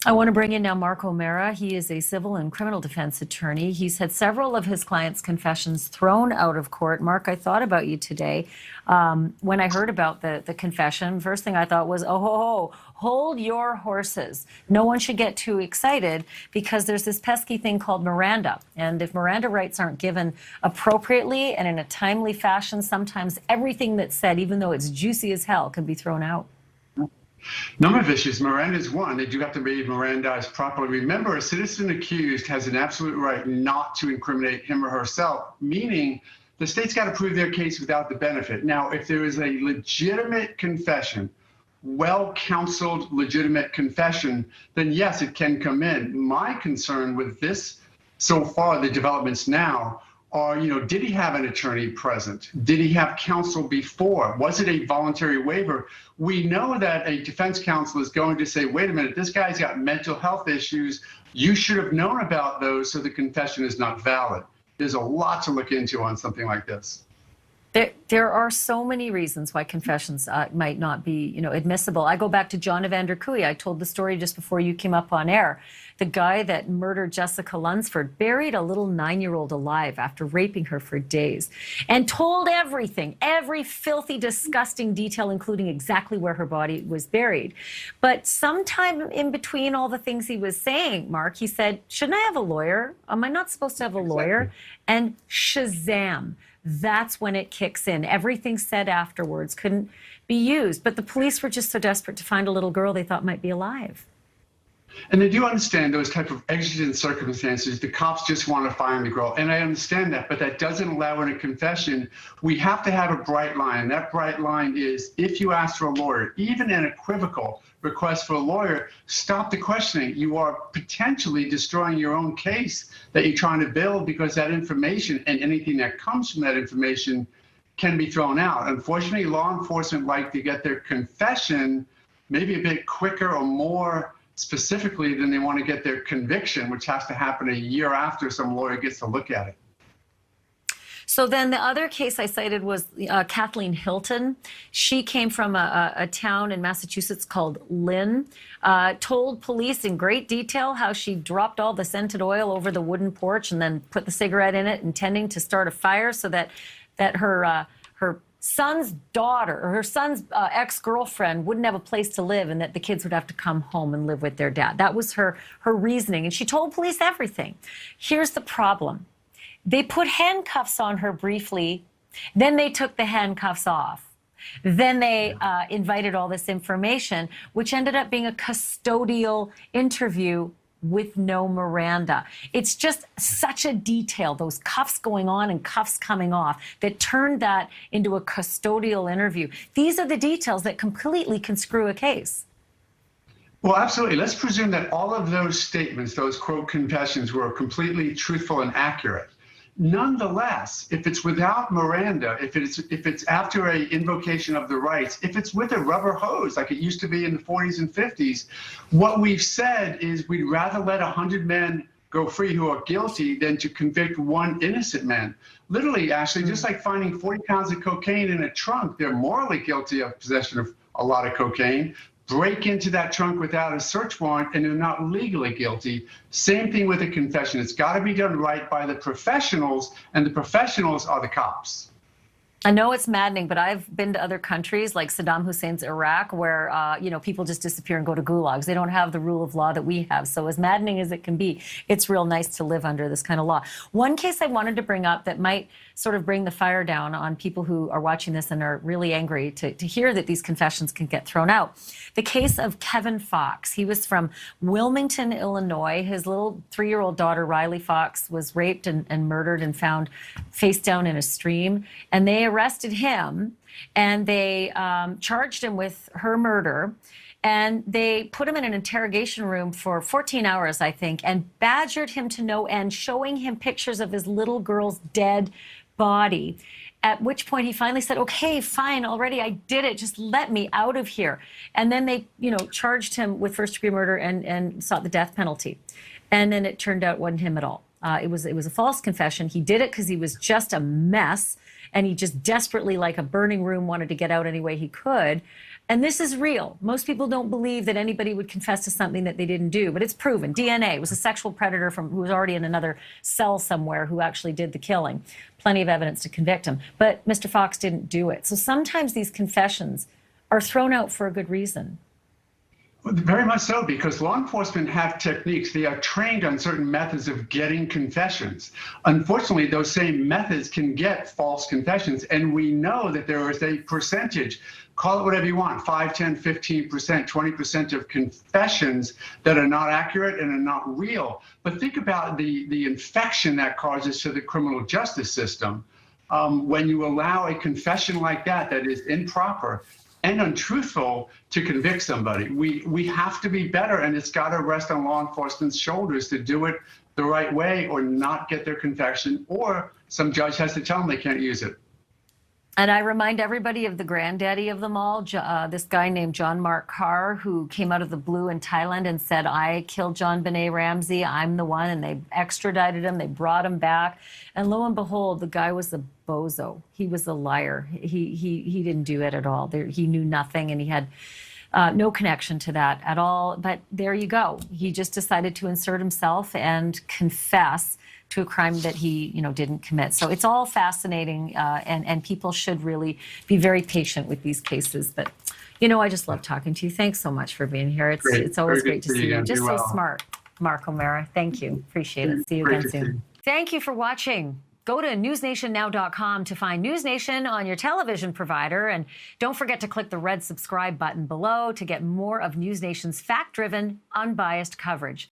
I want to bring in now Mark O'Mara. He is a civil and criminal defense attorney. He's had several of his clients' confessions thrown out of court. Mark, I thought about you today. When I heard about the confession, first thing I thought was, oh, hold your horses. No one should get too excited because there's this pesky thing called Miranda. And if Miranda rights aren't given appropriately and in a timely fashion, sometimes everything that's said, even though it's juicy as hell, can be thrown out. Number of issues. Miranda is one. They do have to read Miranda properly. Remember, a citizen accused has an absolute right not to incriminate him or herself, meaning the state's got to prove their case without the benefit. Now, if there is a legitimate confession, well-counseled, legitimate confession, then yes, it can come in. My concern with this, so far, the developments now, are, did he have an attorney present? Did he have counsel before? Was it a voluntary waiver? We know that a defense counsel is going to say, wait a minute, this guy's got mental health issues. You should have known about those, so the confession is not valid. There's a lot to look into on something like this. There are so many reasons why confessions might not be, admissible. I go back to John Evander Cooey. I told the story just before you came up on air. The guy that murdered Jessica Lunsford buried a little 9-year-old alive after raping her for days and told everything, every filthy, disgusting detail, including exactly where her body was buried. But sometime in between all the things he was saying, Mark, he said, shouldn't I have a lawyer? Am I not supposed to have a lawyer? And shazam. That's when it kicks in. Everything said afterwards couldn't be used. But the police were just so desperate to find a little girl they thought might be alive. And they do understand those type of exigent circumstances. The cops just want to find the girl. And I understand that, but that doesn't allow in a confession. We have to have a bright line. That bright line is if you ask for a lawyer, even an equivocal request for a lawyer, stop the questioning. You are potentially destroying your own case that you're trying to build because that information and anything that comes from that information can be thrown out. Unfortunately, law enforcement like to get their confession maybe a bit quicker or more specifically than they want to get their conviction, which has to happen a year after some lawyer gets to look at it. So then the other case I cited was Kathleen Hilton. She came from a town in Massachusetts called Lynn, told police in great detail how she dropped all the scented oil over the wooden porch and then put the cigarette in it, intending to start a fire so that her son's daughter or her son's ex-girlfriend wouldn't have a place to live and that the kids would have to come home and live with their dad. That was her reasoning. And she told police everything. Here's the problem. They put handcuffs on her briefly. Then they took the handcuffs off. Then they invited all this information, which ended up being a custodial interview with no Miranda. It's just such a detail, those cuffs going on and cuffs coming off, that turned that into a custodial interview. These are the details that completely can screw a case. Well, absolutely. Let's presume that all of those statements, those quote confessions, were completely truthful and accurate. Nonetheless, if it's without Miranda, if it's after a invocation of the rights, if it's with a rubber hose like it used to be in the 40s and 50s, what we've said is we'd rather let 100 men go free who are guilty than to convict one innocent man. Literally, Ashleigh, just like finding 40 pounds of cocaine in a trunk, they're morally guilty of possession of a lot of cocaine. Break into that trunk without a search warrant and they're not legally guilty. Same thing with a confession. It's got to be done right by the professionals, and the professionals are the cops. I know it's maddening, but I've been to other countries like Saddam Hussein's Iraq where, people just disappear and go to gulags. They don't have the rule of law that we have. So as maddening as it can be, it's real nice to live under this kind of law. One case I wanted to bring up that might sort of bring the fire down on people who are watching this and are really angry to hear that these confessions can get thrown out. The case of Kevin Fox. He was from Wilmington, Illinois. His little 3-year-old daughter, Riley Fox, was raped and murdered and found face down in a stream. And they arrested him and they charged him with her murder. And they put him in an interrogation room for 14 hours, I think, and badgered him to no end, showing him pictures of his little girl's dead body. At which point he finally said, okay, fine, already I did it. Just let me out of here. And then they, charged him with first-degree murder and sought the death penalty. And then it turned out it wasn't him at all. It was a false confession. He did it because he was just a mess. And he just desperately, like a burning room, wanted to get out any way he could. And this is real. Most people don't believe that anybody would confess to something that they didn't do, but it's proven. DNA. It was a sexual predator who was already in another cell somewhere who actually did the killing. Plenty of evidence to convict him. But Mr. Fox didn't do it. So sometimes these confessions are thrown out for a good reason. Well, very much so, because law enforcement have techniques. They are trained on certain methods of getting confessions. Unfortunately, those same methods can get false confessions. And we know that there is a percentage, call it whatever you want, 5, 10, 15%, 20% of confessions that are not accurate and are not real. But think about the infection that causes to the criminal justice system when you allow a confession like that is improper and untruthful to convict somebody. We have to be better, and it's got to rest on law enforcement's shoulders to do it the right way or not get their confession, or some judge has to tell them they can't use it. And I remind everybody of the granddaddy of them all, this guy named John Mark Carr, who came out of the blue in Thailand and said, I killed John Benet Ramsey, I'm the one, and they extradited him, they brought him back. And lo and behold, the guy was a bozo. He was a liar. He didn't do it at all. He knew nothing, and he had no connection to that at all. But there you go. He just decided to insert himself and confess to a crime that he, didn't commit. So it's all fascinating, and people should really be very patient with these cases. But, I just love talking to you. Thanks so much for being here. It's always great to see you. Just so smart, Mark O'Mara. Thank you. Appreciate it. See you again soon. Thank you for watching. Go to newsnationnow.com to find NewsNation on your television provider. And don't forget to click the red subscribe button below to get more of NewsNation's fact-driven, unbiased coverage.